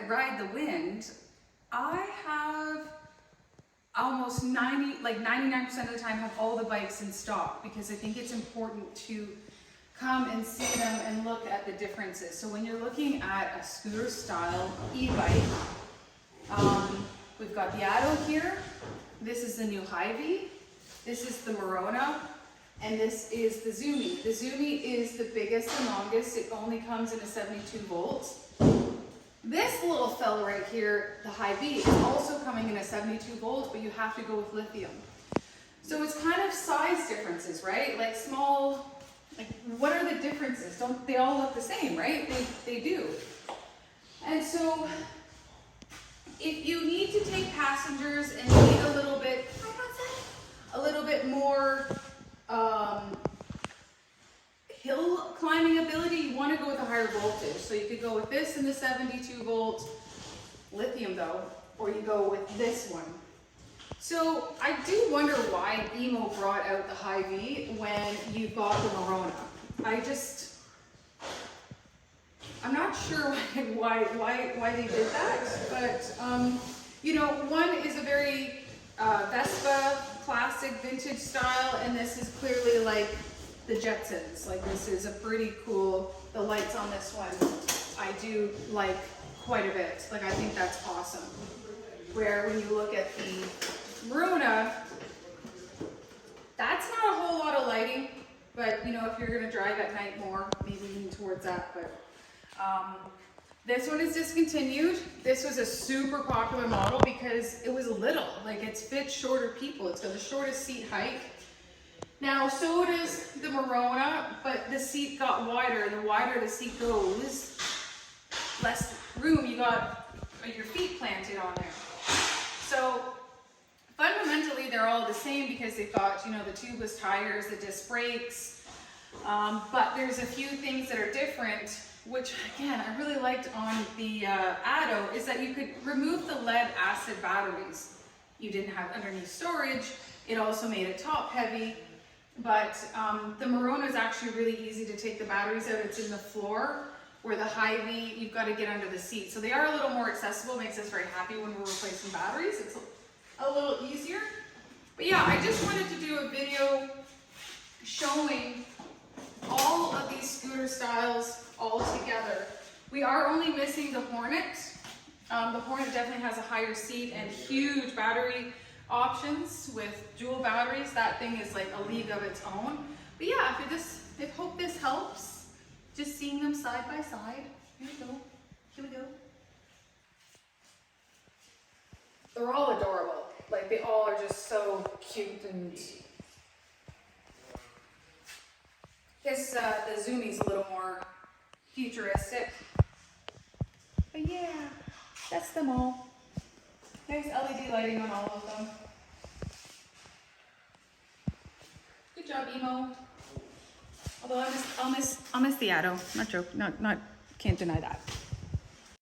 at Ride the Wind, I have almost 99% of the time have all the bikes in stock, because I think it's important to come and see them and look at the differences. So when you're looking at a scooter style e-bike, we've got the Addo here. This is the new HIVEE. This is the MERONA. And this is the ZOOMI. The ZOOMI is the biggest and longest. It only comes in a 72 volts. This little fella right here, the HIVEE, is also coming in a 72 volts, but you have to go with lithium. So it's kind of size differences, right? Like small, like what are the differences? Don't they all look the same, right? They do. And so if you need to take passengers and need a little bit more hill climbing ability, you want to go with a higher voltage. So you could go with this in the 72 volt lithium though, or you go with this one. So I do wonder why Emmo brought out the HIVEE when you bought the MERONA. I'm not sure why they did that, but you know, one is a very Vespa classic vintage style, and this is clearly like the Jetsons. Like this is a pretty cool, the lights on this one I do like quite a bit. Like I think that's awesome. Where when you look at the MERONA, that's not a whole lot of lighting, but you know, if you're gonna drive at night more, maybe lean towards that. But this one is discontinued. This was a super popular model because it was little, like it's fit shorter people. It's got the shortest seat height. Now, so does the MERONA, but the seat got wider, and the wider the seat goes, less room you got your feet planted on there. So fundamentally, they're all the same because they've got, you know, the tubeless tires, the disc brakes, but there's a few things that are different, which again, I really liked on the Addo, is that you could remove the lead acid batteries. You didn't have underneath storage. It also made it top heavy. But the MERONA is actually really easy to take the batteries out. It's in the floor, where the HIVEE, you've got to get under the seat. So they are a little more accessible, makes us very happy when we're replacing batteries. It's a little easier. But yeah, I just wanted to do a video showing all of these scooter styles all together. We are only missing the Hornet. The Hornet definitely has a higher seat and huge battery options with dual batteries. That thing is like a league of its own. But yeah, I hope this helps. Just seeing them side by side. Here we go. Here we go. They're all adorable. Like they all are just so cute, and this the ZOOMI's a little more futuristic. But yeah, that's them all. Nice LED lighting on all of them. Good job, Emmo. Although I'll miss the Addo. Not joke. Not can't deny that.